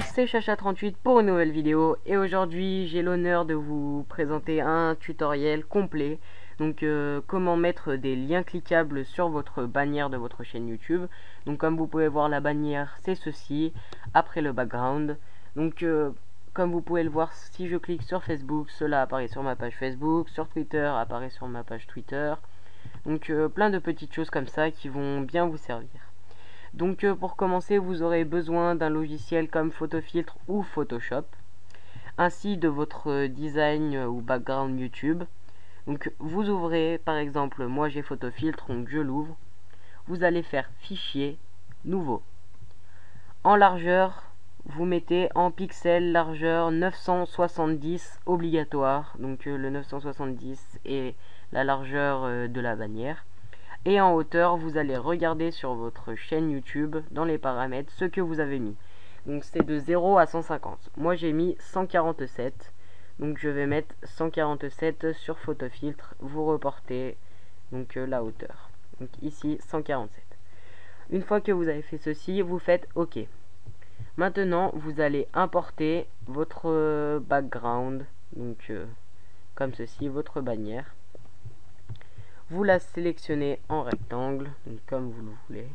c'est Chacha38 pour une nouvelle vidéo et aujourd'hui j'ai l'honneur de vous présenter un tutoriel complet. Donc comment mettre des liens cliquables sur votre bannière de votre chaîne YouTube. Donc comme vous pouvez voir, la bannière c'est ceci, après le background. Donc comme vous pouvez le voir, si je clique sur Facebook, cela apparaît sur ma page Facebook, sur Twitter apparaît sur ma page Twitter. Donc plein de petites choses comme ça qui vont bien vous servir. Donc pour commencer, vous aurez besoin d'un logiciel comme Photofiltre ou Photoshop, ainsi de votre design ou background YouTube. Donc vous ouvrez, par exemple, moi j'ai Photofiltre, donc je l'ouvre. Vous allez faire Fichier, Nouveau. En largeur, vous mettez en pixels largeur 970 obligatoire. Donc le 970 est la largeur de la bannière. Et en hauteur, vous allez regarder sur votre chaîne YouTube, dans les paramètres, ce que vous avez mis. Donc c'est de 0 à 150. Moi j'ai mis 147. Donc je vais mettre 147 sur Photofiltre. Vous reportez donc la hauteur. Donc ici 147. Une fois que vous avez fait ceci, vous faites OK. Maintenant, vous allez importer votre background. Donc comme ceci, votre bannière. Vous la sélectionnez en rectangle, donc comme vous le voulez.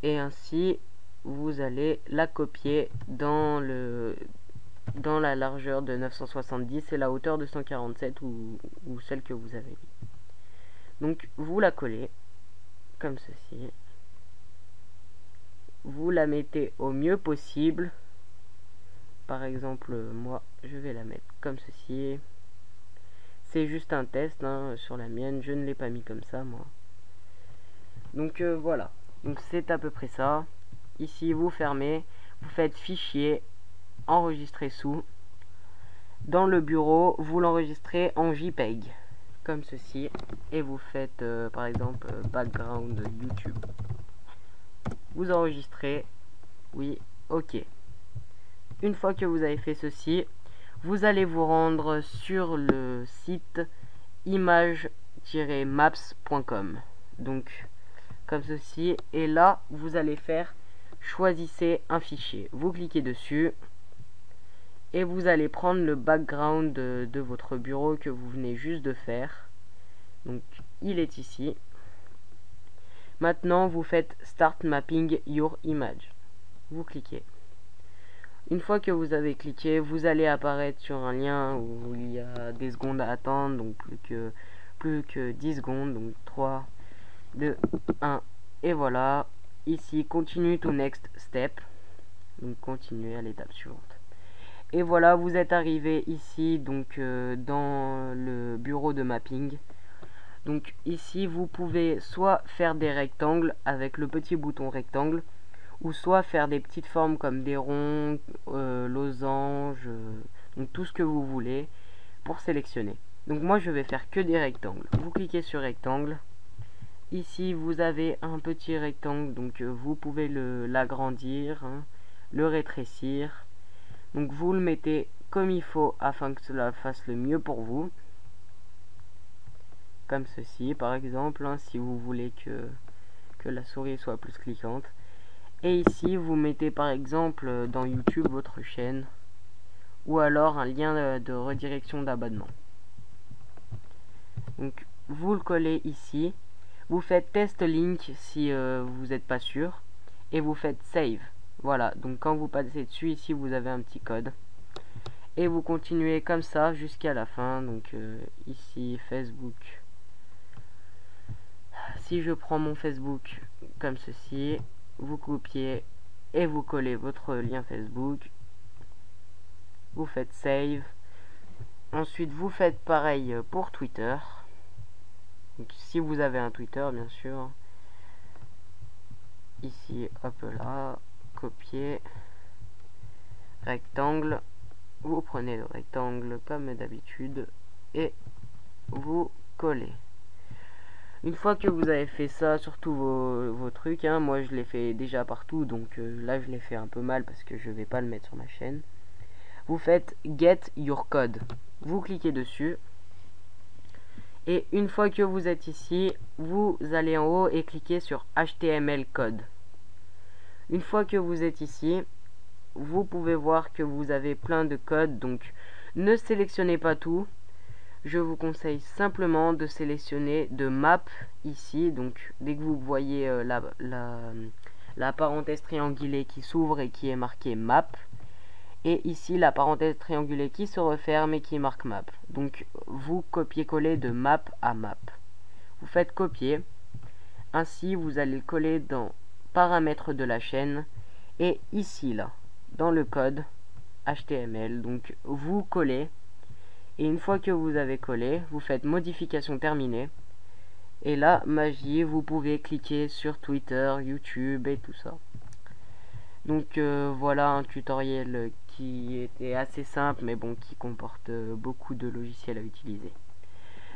Et ainsi, vous allez la copier dans la largeur de 970 et la hauteur de 147 ou celle que vous avez mis. Donc, vous la collez comme ceci. Vous la mettez au mieux possible. Par exemple, moi, je vais la mettre comme ceci. C'est juste un test hein, sur la mienne, je ne l'ai pas mis comme ça moi. Donc voilà, donc c'est à peu près ça. Ici vous fermez, vous faites fichier, enregistrer sous. Dans le bureau, vous l'enregistrez en JPEG, comme ceci. Et vous faites par exemple background YouTube. Vous enregistrez, oui, ok. Une fois que vous avez fait ceci, vous allez vous rendre sur le site image-maps.com. Donc comme ceci, et là vous allez faire choisissez un fichier. Vous cliquez dessus et vous allez prendre le background de votre bureau que vous venez juste de faire. Donc il est ici. Maintenant vous faites Start Mapping Your Image. Vous cliquez. Une fois que vous avez cliqué, vous allez apparaître sur un lien où il y a des secondes à attendre, donc plus que 10 secondes, donc 3, 2, 1, et voilà. Ici, continue to next step, donc continuez à l'étape suivante. Et voilà, vous êtes arrivé ici, donc dans le bureau de mapping. Donc ici, vous pouvez soit faire des rectangles avec le petit bouton rectangle, ou soit faire des petites formes comme des ronds, losanges, donc tout ce que vous voulez pour sélectionner. Donc moi je vais faire que des rectangles. Vous cliquez sur rectangle. Ici vous avez un petit rectangle, donc vous pouvez l'agrandir, hein, le rétrécir. Donc vous le mettez comme il faut afin que cela fasse le mieux pour vous. Comme ceci par exemple, hein, si vous voulez que la souris soit plus cliquante. Et ici, vous mettez par exemple dans YouTube votre chaîne ou alors un lien de redirection d'abonnement. Donc, vous le collez ici. Vous faites test link si vous n'êtes pas sûr et vous faites save. Voilà, donc quand vous passez dessus, ici vous avez un petit code. Et vous continuez comme ça jusqu'à la fin. Donc, ici, Facebook. Si je prends mon Facebook comme ceci, vous copiez et vous collez votre lien Facebook. Vous faites save. Ensuite, vous faites pareil pour Twitter. Donc, si vous avez un Twitter, bien sûr. Ici, hop là, copier. Rectangle. Vous prenez le rectangle comme d'habitude et vous collez. Une fois que vous avez fait ça sur tous vos trucs, hein, moi je l'ai fait déjà partout, donc là je l'ai fait un peu mal parce que je vais pas le mettre sur ma chaîne. Vous faites Get Your Code. Vous cliquez dessus. Et une fois que vous êtes ici, vous allez en haut et cliquez sur HTML Code. Une fois que vous êtes ici, vous pouvez voir que vous avez plein de codes, donc ne sélectionnez pas tout. Je vous conseille simplement de sélectionner de map ici. Donc dès que vous voyez la parenthèse triangulée qui s'ouvre et qui est marquée map, et ici la parenthèse triangulée qui se referme et qui marque map. Donc vous copiez-coller de map à map. Vous faites copier. Ainsi vous allez le coller dans paramètres de la chaîne et ici là dans le code HTML. Donc vous collez. Et une fois que vous avez collé, vous faites modification terminée. Et là, magie, vous pouvez cliquer sur Twitter, YouTube et tout ça. Donc voilà un tutoriel qui était assez simple, mais bon, qui comporte beaucoup de logiciels à utiliser.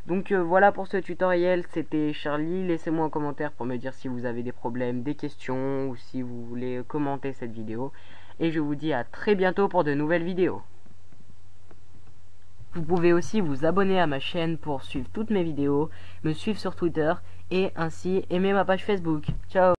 Donc voilà pour ce tutoriel, c'était Charlie. Laissez-moi un commentaire pour me dire si vous avez des problèmes, des questions, ou si vous voulez commenter cette vidéo. Et je vous dis à très bientôt pour de nouvelles vidéos. Vous pouvez aussi vous abonner à ma chaîne pour suivre toutes mes vidéos, me suivre sur Twitter et ainsi aimer ma page Facebook. Ciao!